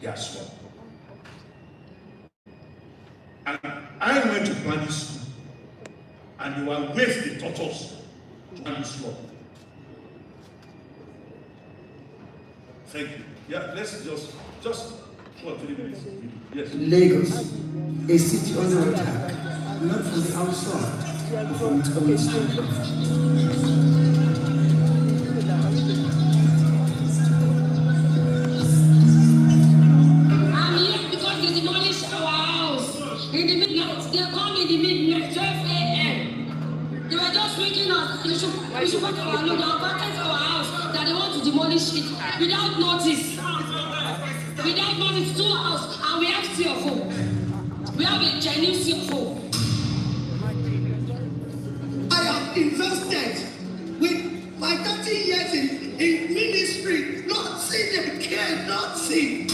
their swamp. And I went to primary school, and they were ways they taught us to manage swamp. Thank you. Yeah, let's just 2 or 3 minutes. Yes. Lagos, a city under attack, not from the outside, but from its own state. We should put our load, our buckets, our house, that they want to demolish it without notice. Without notice, 2 houses, and we have CFO. We have a Chinese CFO. I have invested with my 30 years in ministry, not seeing them care, not seeing.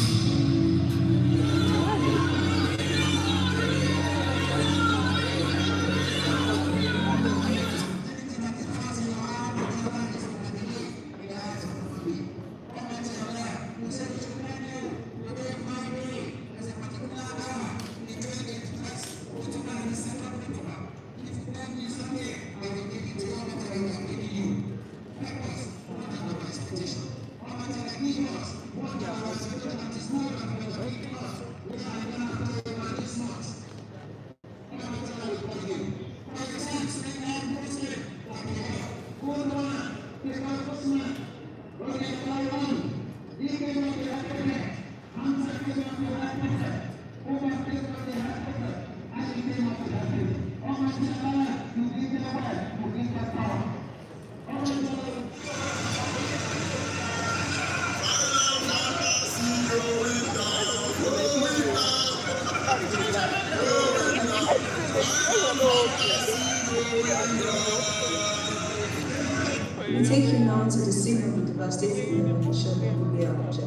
We take you now to the scene of the devastating demolition of Abuja,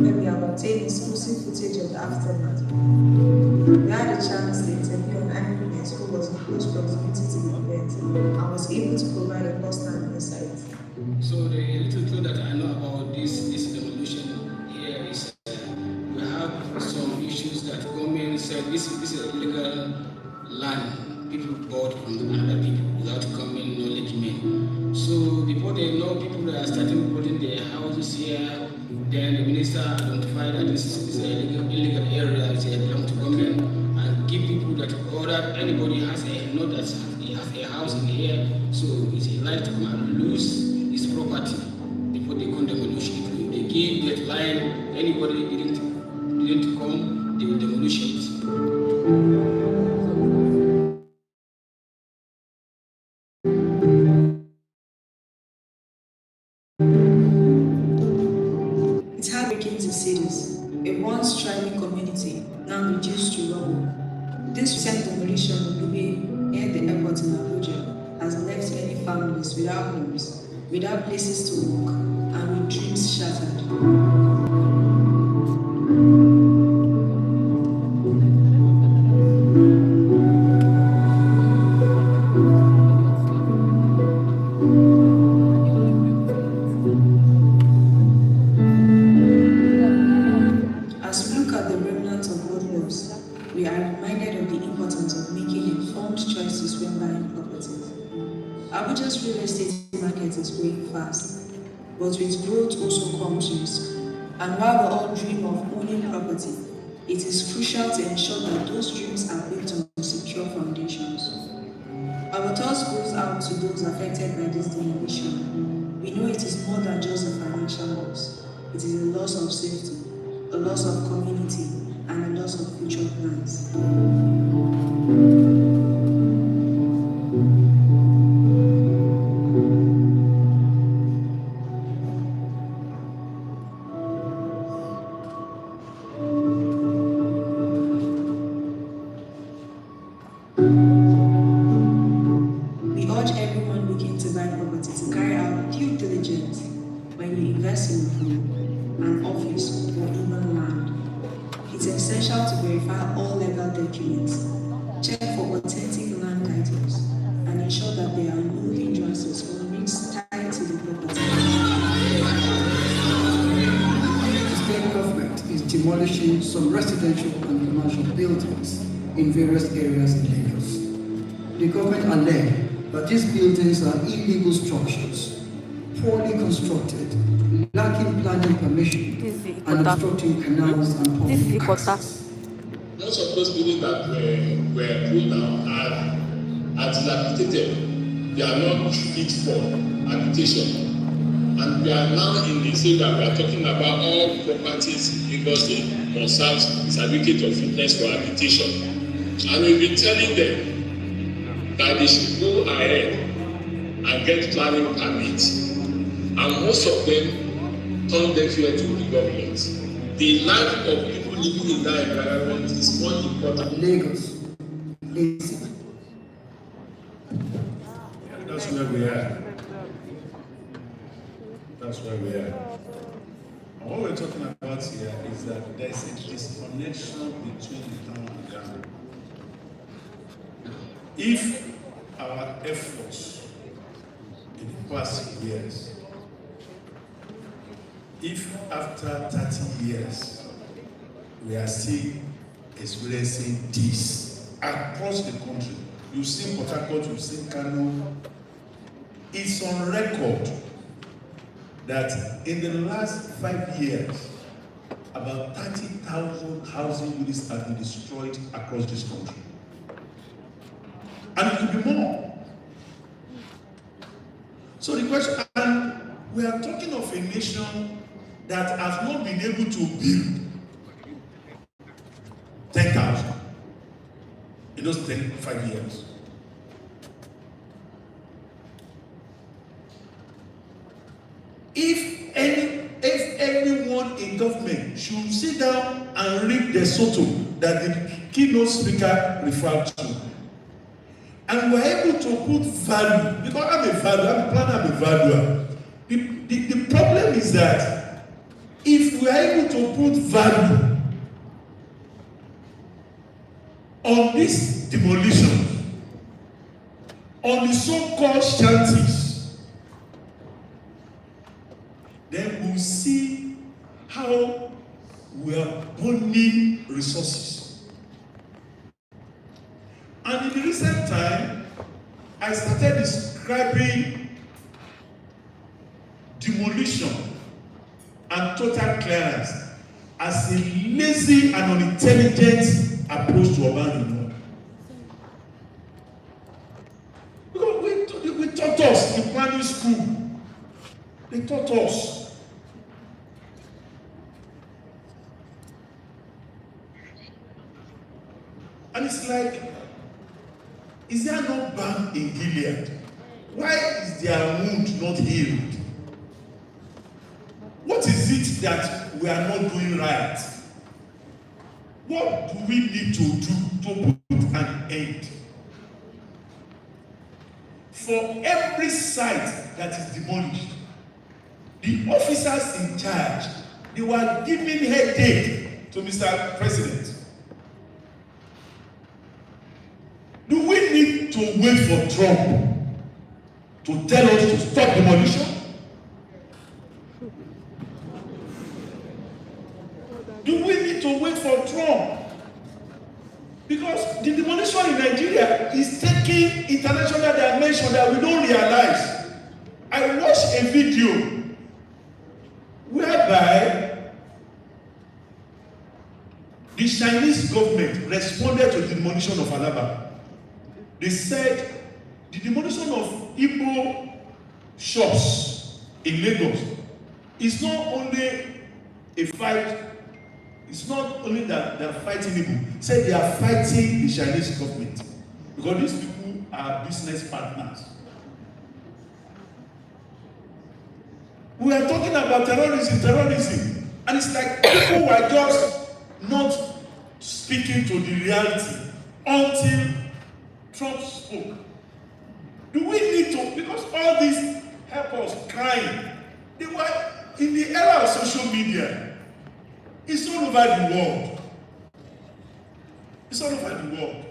where we have obtained exclusive footage of the aftermath. We had a chance to interview an eyewitness who was in close proximity to the event and was able to provide a first-hand insight. So the little that I know about this demolition here is we have some issues that government said this is illegal land people bought from other people without common knowledge. So before they know, people that are starting putting their houses here, then the minister identified that this is an illegal area, it's a belong to government, and give people that order anybody has a house in here, so it's a right to come and lose his property before they come demolish it. If they give that line, anybody didn't come, they will demolish it. It's heartbreaking to see this. A once thriving community, now reduced to rubble. This recent demolition of the way near the airport in Abuja has left many families without homes, without places to walk, and with dreams shattered. As we look at the remnants of old laws, we are reminded of the importance of making informed choices when buying properties. Abuja's real estate market is growing fast, but with growth also comes risk. And while we all dream of owning property, it is crucial to ensure that those dreams are built on secure foundations. Our thoughts goes out to those affected by this demolition. We know it is more than just a financial loss. It is a loss of safety, a loss of community, and a loss of future plans. We urge everyone looking to buy property to carry out due diligence when you invest in a home, an office, or even land. It's essential to verify all legal documents, check for authentic land titles, and ensure that there are no hindrances or risks tied to the property. The state government is demolishing some residential and commercial buildings in various areas in Lagos. The government alleged that these buildings are illegal structures, poorly constructed, lacking planning permission, and obstructing canals and public access. Most of those buildings that were pulled down are dilapidated. They are not fit for habitation. And we are now in the stage that we are talking about all properties in Lagos State must have certificate of fitness for habitation. And we've been telling them that they should go ahead and get planning permits. And most of them turn deaf ear to the government. The life of people living in that environment is more important. Lagos. That's where we are. That's where we are. And what we're talking about here is that there's a disconnection between the town and Ghana. If our efforts in the past years, if after 30 years, we are still experiencing this across the country, you've seen Port Harcourt, you've seen Kano, it's on record that in the last 5 years, about 30,000 housing units have been destroyed across this country. And it could be more. So the question, and we are talking of a nation that has not been able to build 10,000 in those 5 years. If everyone in government should sit down and read the SOTO that the keynote speaker referred to, and we're able to put value, because I'm a valuer, I'm a planner, I'm a valuer. The problem is that if we're able to put value on this demolition, on the so-called shanties, then we'll see how we are burning resources. And in the recent time, I started describing demolition and total clearance as a lazy and unintelligent approach to urban renewal. Because we taught us in primary school, they taught us. And it's like, is there no balm in Gilead? Why is their wound not healed? What is it that we are not doing right? What do we need to do to put an end? For every site that is demolished, the officers in charge, they were giving headache to Mr. President. Do we need to wait for Trump to tell us to stop demolition? Do we need to wait for Trump? Because the demolition in Nigeria is taking international dimension that we don't realize. I watched a video whereby the Chinese government responded to the demolition of Alaba. They said the demolition of Igbo shops in Lagos is not only a fight, it's not only that they are fighting Igbo, said they are fighting the Chinese government because these people are business partners. We are talking about terrorism, and it's like people were just not speaking to the reality until Trump spoke. Do we need to, because all these helpers crying, they were in the era of social media. It's all over the world. It's all over the world.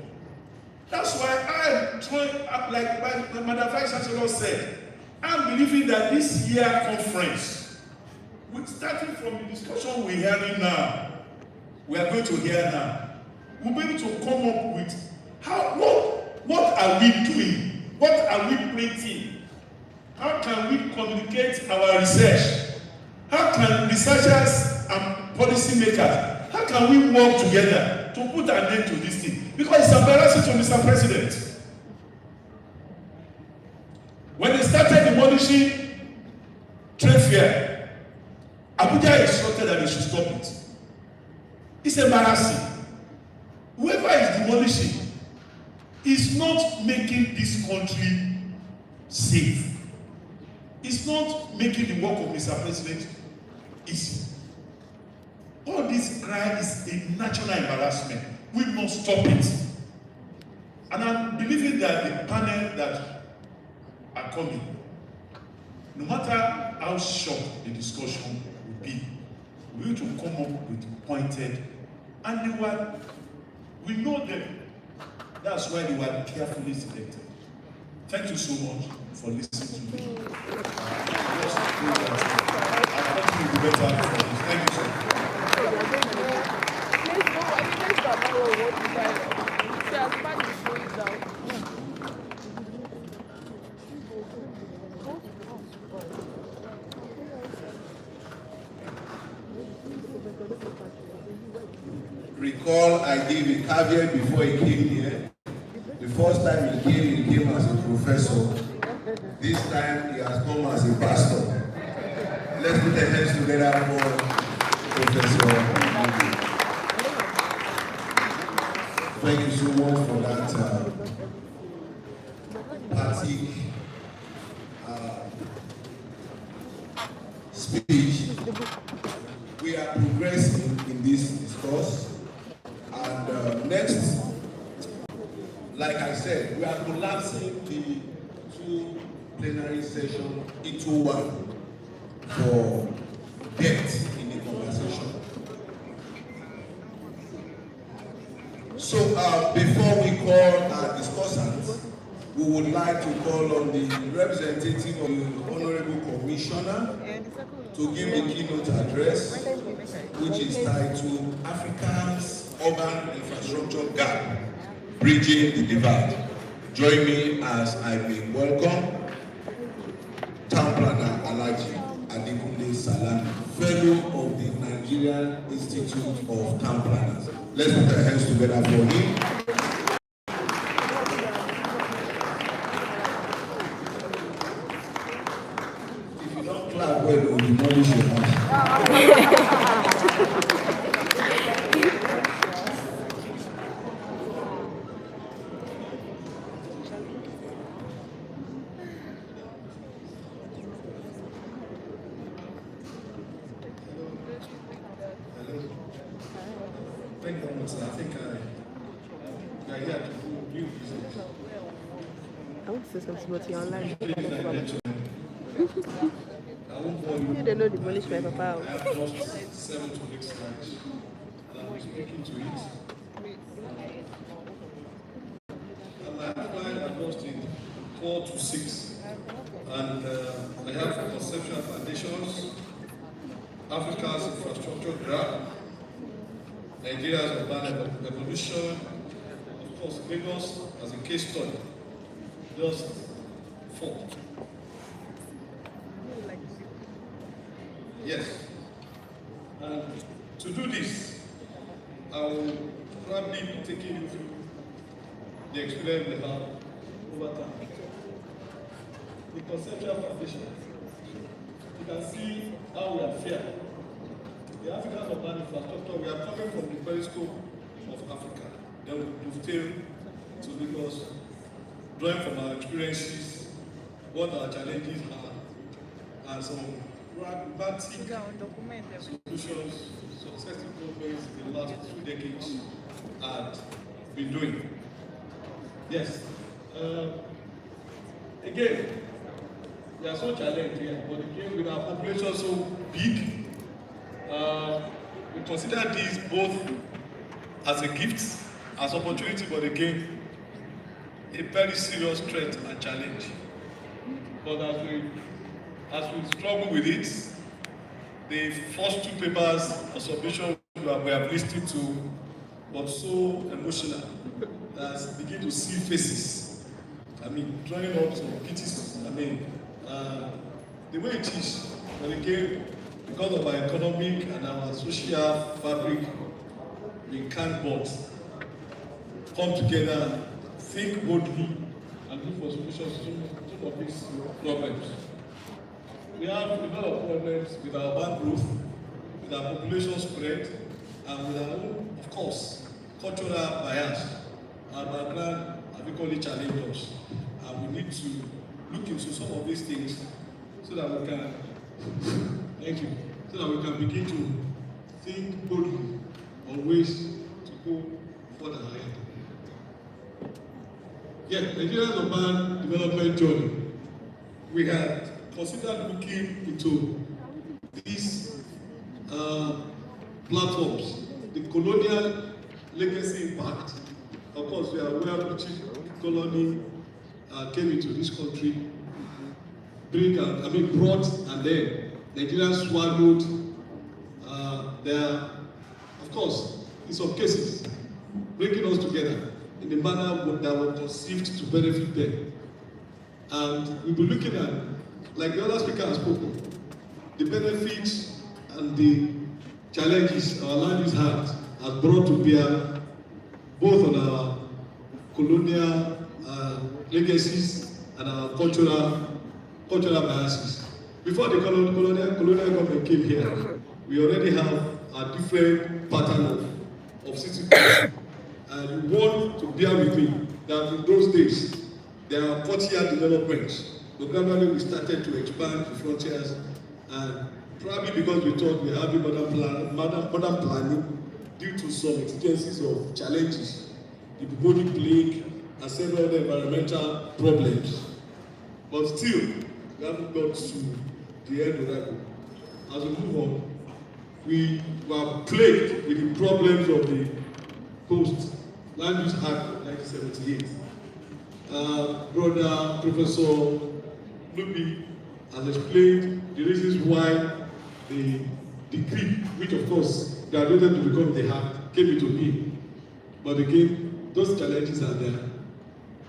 That's why I'm trying, like Madam Vice Chancellor said, I'm believing that this year conference, starting from the discussion we're having now, we are going to hear now, we'll be able to come up with what are we doing? What are we printing? How can we communicate our research? How can researchers and policymakers, how can we work together to put an end to this thing? Because it's embarrassing to Mr. President. When they started demolishing trade fair, Abuja instructed that they should stop it. It's embarrassing. Whoever is demolishing is not making this country safe. It's not making the work of Mr. President easy. All this crime is a national embarrassment. We must stop it. And I'm believing that the panel that are coming, no matter how short the discussion will be, we need to come up with pointed, and we know them. That's why they were carefully selected. Thank you so much for listening to me. Our country will be better for this. Thank you so much. Recall I gave a caveat before he came here. The first time he came as a professor. This time he has come as a pastor. Let's put our hands together for Professor. Thank you so much for that party speech. We are progressing in this discourse. And next, like I said, we are collapsing the two plenary sessions into one for depth in the conversation. So before we call our discussants, we would like to call on the representative of the Honorable Commissioner to give the keynote address, which is titled Africa's Urban Infrastructure Gap, Bridging the Divide. Join me as I may welcome Town Planner Alhaji Adekunle Salami, Fellow of the Nigerian Institute of Town Planners. Let's put our hands together for him. If you don't clap well, we'll demolish your house. Thank you very much, sir. I think we are here to do new business. I want to say something about you online. I won't bore you. You don't know demolish my papa. I have lost 7 to 8 strikes, and I'm speaking to it. And my client have lost in 4 to 6. And I have conceptual foundations, Africa's infrastructure gap, Nigeria's urban evolution, of course, Lagos as a case study, just 4. Yes. And to do this, I will probably be taking you through the experience we have over time. The conceptual foundation. You can see how we are fair. The African urban infrastructure, we are coming from the periscope of Africa. Then we dovetail to Lagos, drawing from our experiences, what our challenges are, and some pragmatic solutions successive governments in the last 2 decades had been doing. Yes. Again, we are so challenged here, but again, with our population so big, we consider these both as a gift, as opportunity, but again, a very serious threat and challenge. But as we struggle with it, the first 2 papers of submission we have listened to was so emotional that begin to see faces. I mean, drawing up some pictures. I mean, the way it is, when again, because of our economic and our social fabric, we can't but come together, think boldly, and look for solutions to some of these problems. We have a lot of problems with our urban growth, with our population spread, and with our own, of course, cultural bias. Our background, as we call it, challenge us. And we need to look into some of these things so that we can, thank you, so that we can begin to think boldly on ways to go further ahead. Yeah, Nigeria's urban development journey. We had considered looking into these platforms, the colonial legacy impact. Of course, we are aware British colony came into this country, brought, and then Nigeria swallowed their, of course, in some cases, bringing us together in a manner that was conceived to benefit them. And we'll be looking at, like the other speaker has spoken, the benefits and the challenges our land use has brought to bear both on our colonial legacies and our cultural biases. Before the colonial government came here, we already have a different pattern of citizenship. And you want to bear with me that in those days, there are 40-year developments. But gradually we started to expand the frontiers, and probably because we thought we had modern planning due to some exigencies of challenges, the bubonic plague, and several other environmental problems. But still, we haven't got to the end of that. As we move on, we were plagued with the problems of the Post-Land Use Act of 1978. Brother Professor Luby has explained the reasons why the decree, which of course graduated to become the act, came into being. But again, those challenges are there.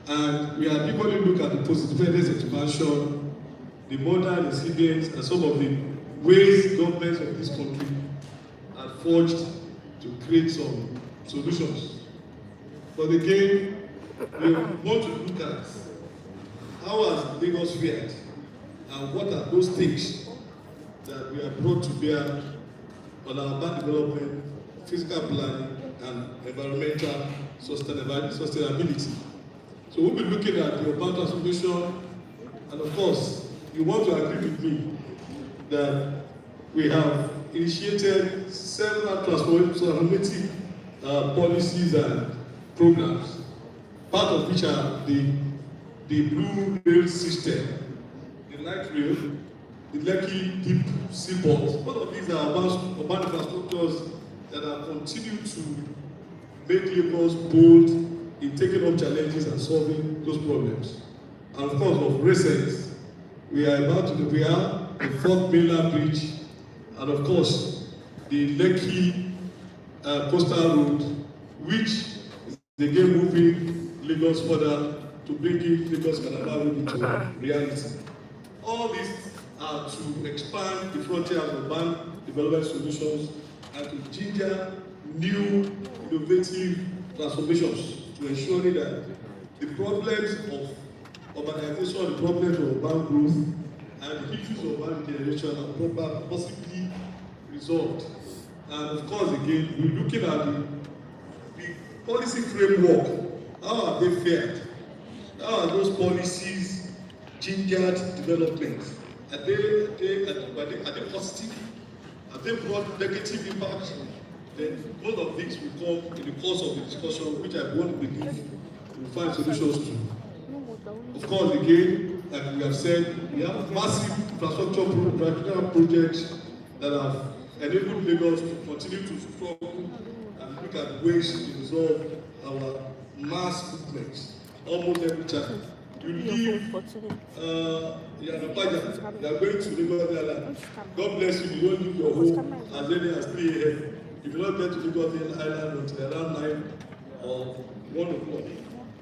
And we are equally look at the post-independence expansion, the modern resilience, and some of the ways governments of this country are forged to create some solutions. But again, we want to look at how has Lagos fared and what are those things that we have brought to bear on our urban development, physical planning, and environmental sustainability. So we'll be looking at the urban transformation, and of course, you want to agree with me that we have initiated several transformative policies and programs, part of which are the blue rail system, the light rail, the Lekki deep seaport. All of these are urban infrastructures that have continued to make Lagos bold in taking up challenges and solving those problems. And of course, of recent, we are about to prepare the 4th mainland bridge, and of course, the Lekki coastal road, which is again moving Lagos further to bring in Lagos Calabar road into reality. All these are to expand the frontier of urban development solutions and to ginger new innovative transformations to ensure that the problems of urbanization, the problems of urban growth, and the issues of urban regeneration are possibly resolved. And of course, again, we're looking at the policy framework. How have they fared? How are those policies gingered development? Are they positive? Have they brought negative impact? Then both of these will come in the course of the discussion, which I want to believe we'll find solutions to. Of course, again, like we have said, we have massive infrastructure projects that have enabled Lagos to continue to struggle and look at ways to resolve our mass movements almost every time. You leave Yanapaja, you are going to Lagos Island. God bless you, you don't leave your home as early as 3 a.m. if you don't get to Lagos Island until around 9 or 1 o'clock.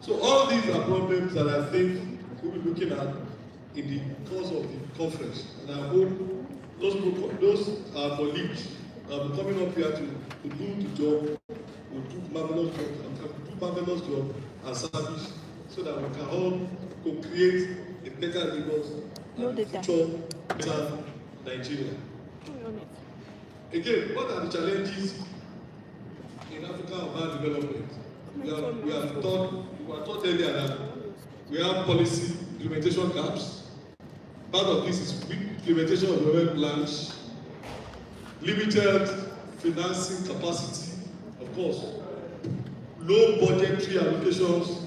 So all these are problems that I think we'll be looking at in the course of the conference. And I hope those colleagues that will be coming up here to do the job, will do marvelous job and service, so that we can all co-create a better Lagos and future better Nigeria. Again, what are the challenges in African urban development? We were taught earlier that we have policy implementation gaps. Part of this is implementation of development plans, limited financing capacity, of course, low budgetary allocations,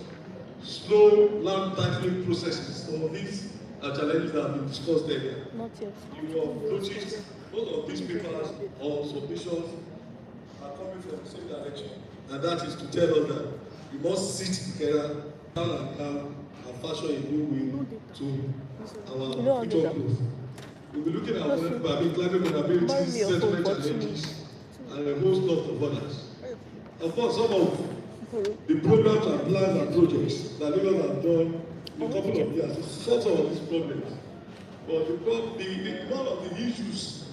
slow land titling processes. So these are challenges that have been discussed earlier. Not yet. You have noticed most of these papers or submissions are coming from the same direction, and that is to tell us that we must sit together and fashion a new way to our future growth. We'll be looking at climate vulnerability, settlement challenges, and a whole lot of others. Of course, some of the programs and plans and projects that Lagos have done in a couple of years to solve some of these problems. But one of the issues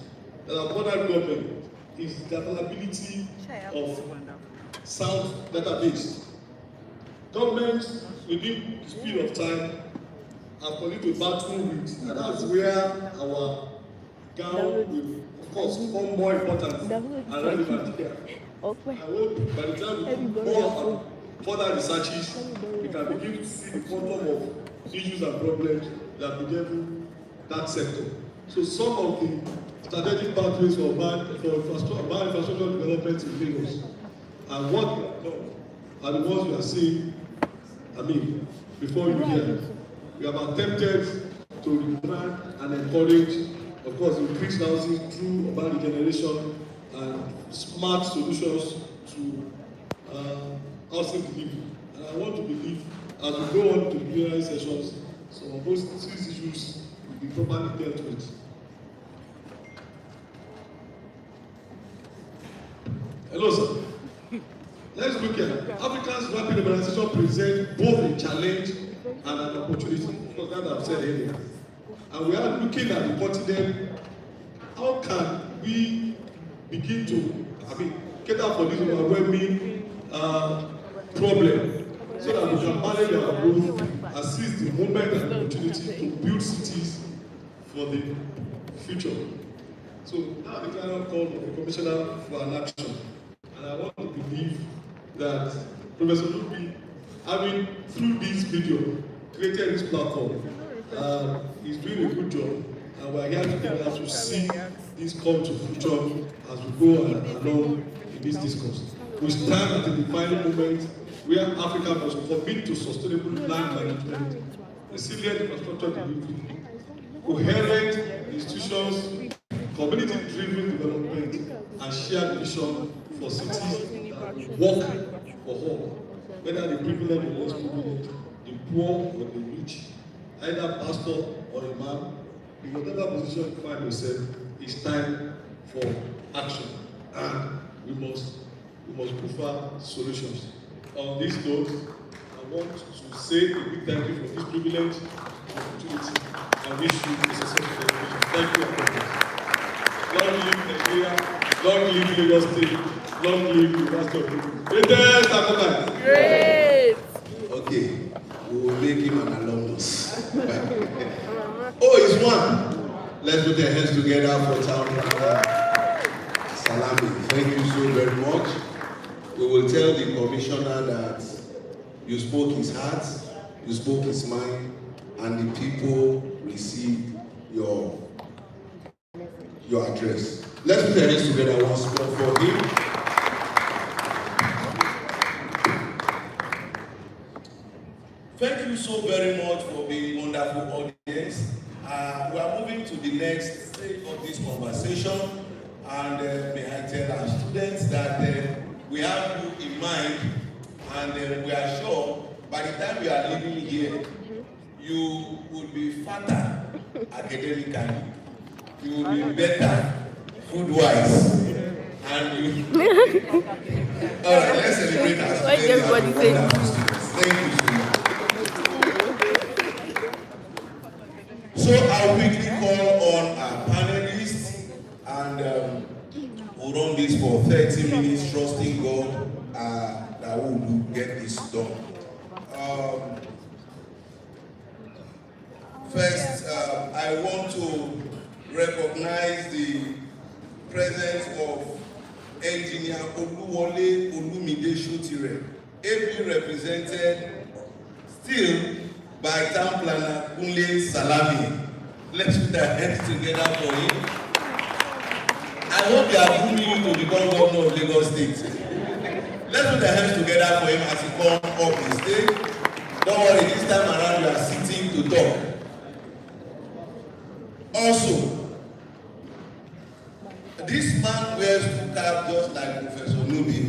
that have bothered government is the availability of sound database. Governments, within the speed of time, have continued to battle with, and that's where our gown will, of course, become more important and relevant here. I hope by the time we do more further researches, we can begin to see the quantum of issues and problems that begin that sector. So some of the strategic pathways for infrastructure development in Lagos and what we have done are the ones we are seeing. Before you hear, we have attempted to remind and encourage, of course, increased housing through urban regeneration and smart solutions to housing delivery. And I want to believe, as we go on to plenary sessions, some of those issues will be properly dealt with. Hello, sir. Let's look at Africa's rapid urbanization presents both a challenge and an opportunity, because that I've said earlier. And we are looking at the continent. How can we begin to cater for this overwhelming problem, so that we can manage our growth and seize the moment and opportunity to build cities for the future? So now the final call of the Commissioner for an action. And I want to believe that Professor Lupi, having through this video created this platform, is doing a good job, and we are here together to see this come to fruition as we go along in this discourse. We stand at the defining moment where Africa must commit to sustainable land management, resilient infrastructure delivery, coherent institutions, community-driven development, and shared vision for cities that work for all, whether the privileged or less privileged, the poor or the rich, either pastor or imam, in whatever position you find yourself, it's time for action, and we must prefer solutions. On this note, I want to say a big thank you for this privilege and opportunity, and wish you a successful education. Thank you for this. Long live Nigeria, long live Lagos State, long live the University of Lagos. Greatest African. Great! Okay, we will make him an alumnus. Oh, it's one. Let's put our hands together for Town Salami. Thank you so very much. We will tell the commissioner that you spoke his heart, you spoke his mind, and the people received your address. Let's put our hands together once more for him. Thank you so very much for the wonderful audience. We are moving to the next stage of this conversation, and may I tell our students that we have you in mind, and we are sure by the time you are leaving here, you will be fatter academically, you will be better food-wise, And you. All right, let's celebrate our Why did everybody say Thank you so much. So I'll quickly call on our panelists, and we'll run this for 30 minutes, trusting God that we will get this done. First, I want to recognize the presence of Engineer Oluwole Olumide Shotire, ably represented still by Town Planner Kunle Salami. Let's put our hands together for him. I hope they are grooming you to become governor of Lagos State. Let's put our hands together for him as he comes up the stage. Don't worry, this time around you are sitting to talk. Also, this man wears two caps just like Professor Nubi,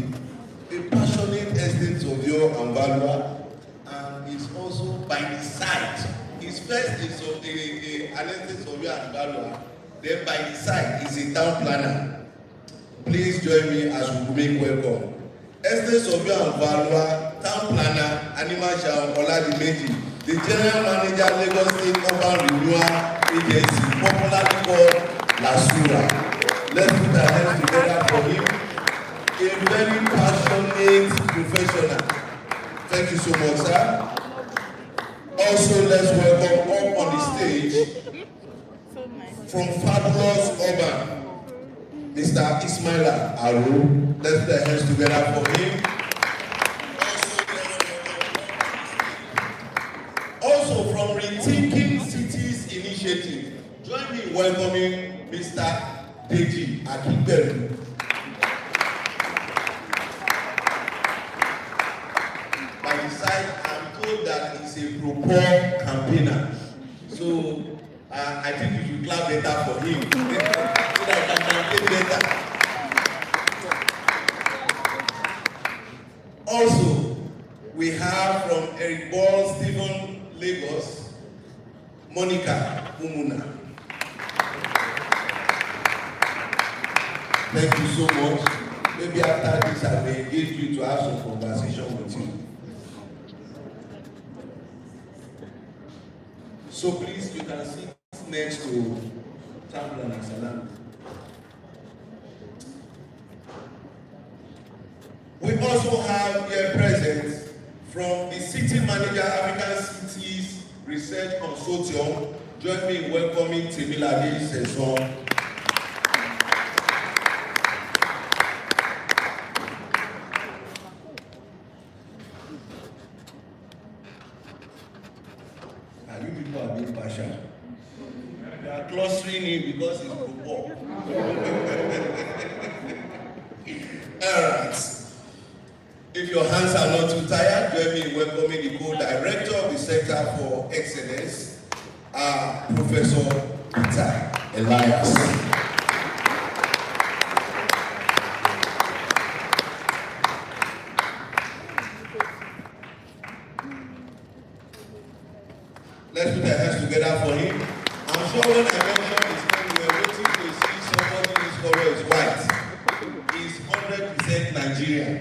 a passionate estate surveyor and valuer, and is also by the side. His first is an estate surveyor and valuer, then by the side is a town planner. Please join me as we make welcome. Estate surveyor and valuer, town planner, Animal Shaun Oladimeji, the general manager, Lagos State Urban Renewal Agency, popularly called LASURA. Let's put our hands together for him. A very passionate professional. Thank you so much, sir. Also, let's welcome up on the stage from Fabulous Urban, Mr. Ismaila Aru. Let's put our hands together for him. Also from Rethinking Cities Initiative, join me in welcoming Mr. Deji Akigberu. By his side, I'm told that he's a pro-poor campaigner. So I think you should clap better for him so that I can campaign better. Also, we have from Eric Ball, Stephen, Lagos, Monica Umuna. Thank you so much. Maybe after this, I may engage you to have some conversation with you. So please, you can sit next to Chamberlain and Salam. We also have here present from the City Manager African Cities Research Consortium. Join me in welcoming Temilade Sesson. You people are being partial. They are clustering in because it's football. Alright. If your hands are not too tired, join me in welcoming the co-director of the Center for Excellence, Professor Peter Elias. Let's put our hands together for him. I'm sure when I mentioned his name, we were waiting to see somebody whose color is white. He's 100% Nigerian.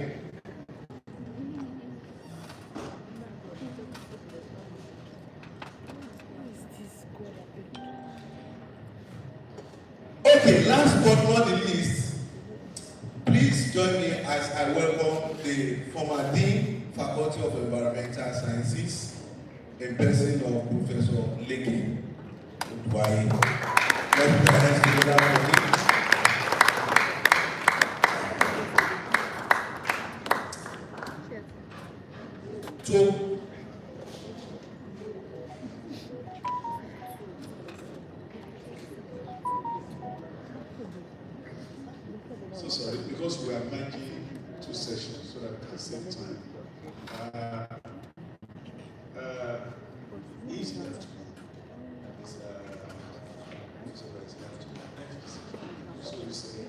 Okay, last but not the least, please join me as I welcome the former Dean, Faculty of Environmental Sciences, in person of Professor Leke Udwaye. Let's put our hands together for him. So sorry, because we are making two sessions so that we can save time. He's left. So you say,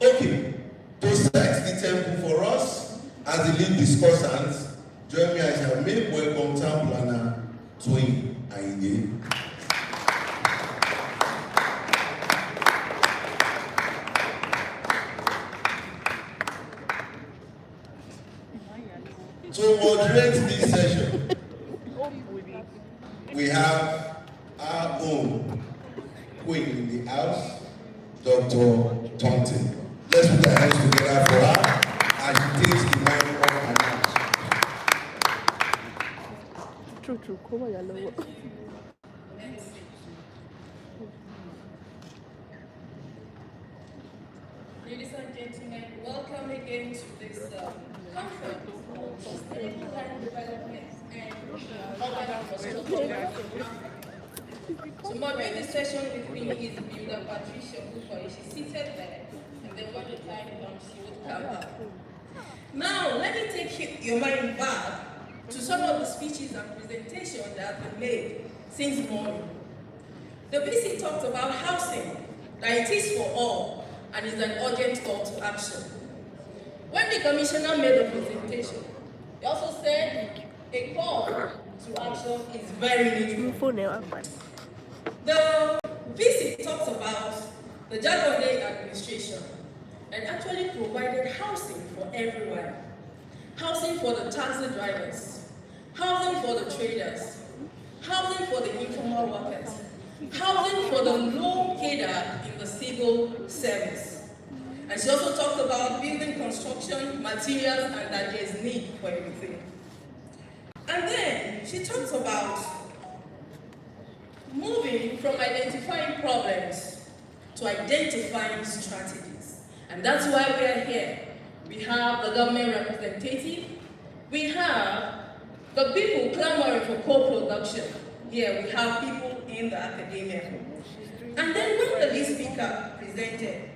okay, to set the temple for us as the lead discussants, join me as I make welcome town planner Twin and again. To moderate this session, we have our own queen in the house, Dr. Thompson. Let's put our hands together for her as she takes the mic off her now. True. Come on, yellow. Ladies and gentlemen, welcome again to this conference on sustainable land development and urban infrastructure. To moderate the session with me is Builder Patricia Bukoy. She's seated there, and then when the time comes, she would come up. Now, let me take your mind back to some of the speeches and presentations that have been made since morning. The VC talked about housing, that it is for all, and is an urgent call to action. When the commissioner made the presentation, he also said a call to action is very needful. The VC talks about the Jakande administration and actually provided housing for everyone. Housing for the taxi drivers, housing for the traders, housing for the informal workers, housing for the low cadre in the civil service. And she also talked about building construction, materials, and that there is need for everything. And then she talks about moving from identifying problems to identifying strategies. And that's why we are here. We have the government representative, we have the people clamoring for co-production. Here we have people in the academia. And then when the lead speaker presented,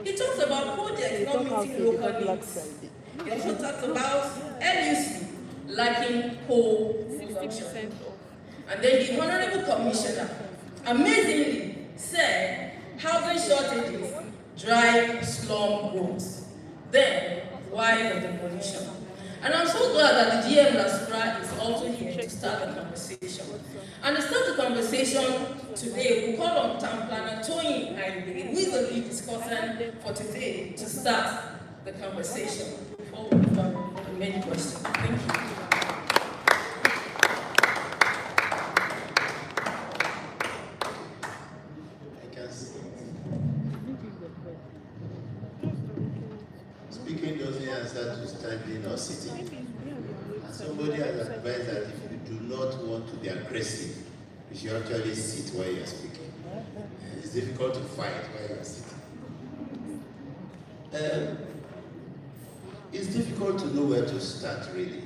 he talks about projects not meeting local needs. He also talks about LUC lacking co-production. And then the Honorable Commissioner amazingly said housing shortages drive slum growth. Then, why the demolition? And I'm so glad that the GM Lasra is also here to start the conversation. And to start the conversation today, we call on Town Planner Tony Aide, who is the lead discussant for today, to start the conversation before we move on to the main question. Thank you. Speaking doesn't answer to standing or sitting. And somebody has advised that if you do not want to be aggressive, you should actually sit while you are speaking. It's difficult to fight while you are sitting. It's difficult to know where to start, really.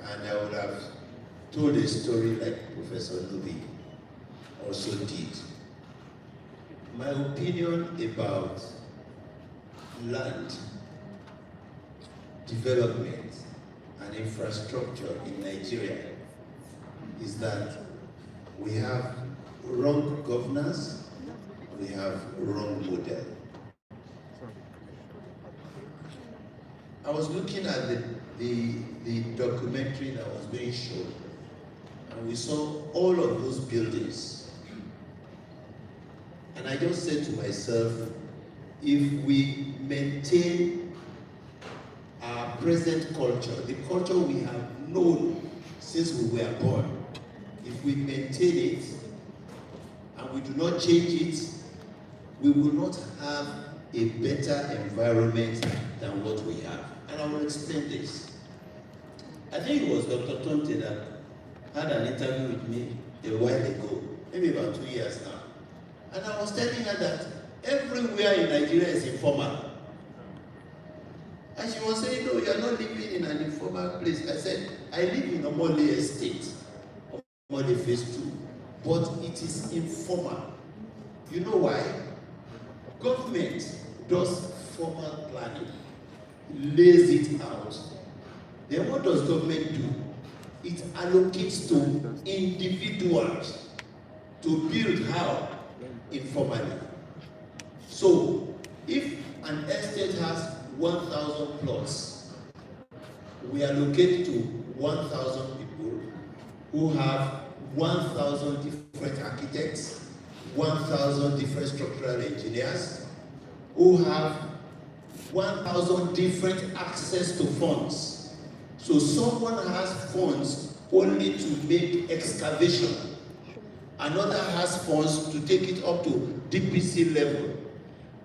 And I would have told a story like Professor Nubi also did. My opinion about land development and infrastructure in Nigeria is that we have wrong governance, we have wrong model. I was looking at the documentary that was being shown, and we saw all of those buildings. And I just said to myself, if we maintain our present culture, the culture we have known since we were born, if we maintain it and we do not change it, we will not have a better environment than what we have. And I will explain this. I think it was Dr. Tonte that had an interview with me a while ago, maybe about 2 years now. And I was telling her that everywhere in Nigeria is informal. And she was saying, no, you are not living in an informal place. I said, I live in Omole Estate, Omole Phase 2, but it is informal. You know why? Government does formal planning, lays it out. Then what does government do? It allocates to individuals to build how? Informally. So, if an estate has 1,000 plots, we allocate to 1,000 people who have 1,000 different architects, 1,000 different structural engineers, who have 1,000 different access to funds. So someone has funds only to make excavation. Another has funds to take it up to DPC level.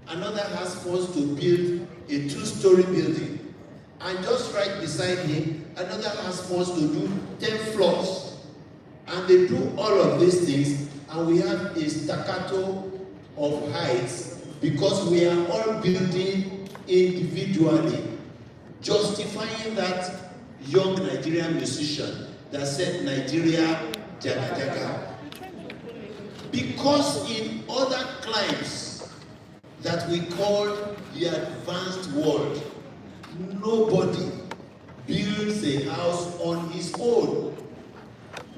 Another has funds to build a 2-story building. And just right beside him, another has funds to do 10 floors. And they do all of these things, and we have a staccato of heights because we are all building individually, justifying that young Nigerian musician that said Nigeria jaga jaga. Because in other climes that we call the advanced world, nobody builds a house on his own.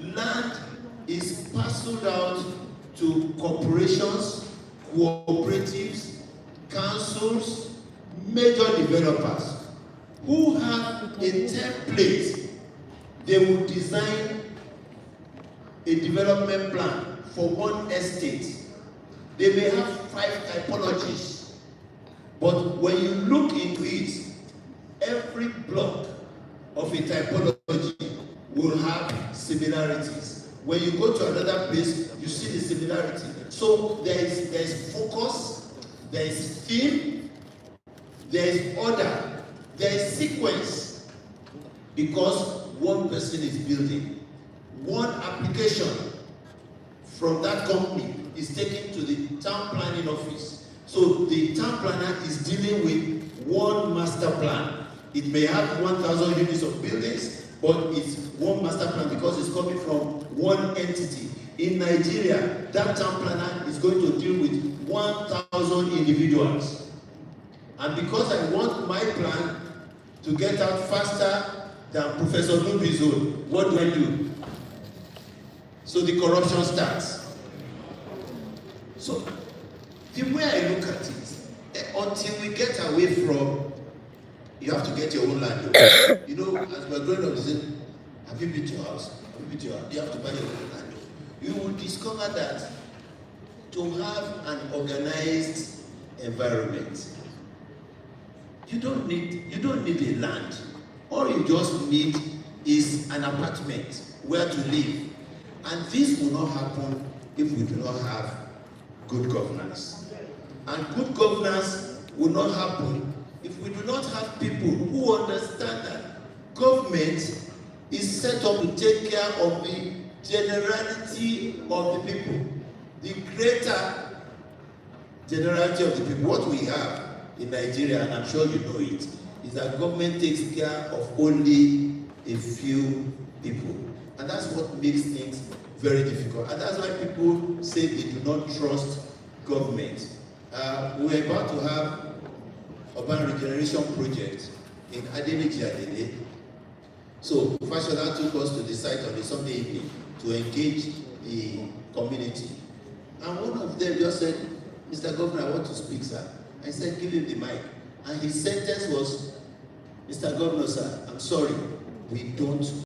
Land is parceled out to corporations, cooperatives, councils, major developers who have a template. They will design a development plan for one estate. They may have 5 typologies, but when you look into it, every block of a typology will have similarities. When you go to another place, you see the similarity. So there is focus, there is theme, there is order, there is sequence, because one person is building. One application from that company is taken to the town planning office. So the town planner is dealing with one master plan. It may have 1,000 units of buildings, but it's one master plan because it's coming from one entity. In Nigeria, that town planner is going to deal with 1,000 individuals. And because I want my plan to get out faster than Professor Nubi's own, what do I do? So the corruption starts. So the way I look at it, until we get away from, you have to get your own land. You know, as we're growing up, they say, have you built your house? Have you built your house? You have to buy your own land. You will discover that to have an organized environment, you don't need a land. All you just need is an apartment where to live. And this will not happen if we do not have good governance. And good governance will not happen if we do not have people who understand that government is set up to take care of the generality of the people, the greater generality of the people. What we have in Nigeria, and I'm sure you know it, is that government takes care of only a few people. And that's what makes things very difficult. And that's why people say they do not trust government. We're about to have urban regeneration project in Adeniji. So Fashola took us to the site on a Sunday evening to engage the community. And one of them just said, Mr. Governor, I want to speak, sir. I said, give him the mic. And his sentence was, Mr. Governor, sir, I'm sorry, we don't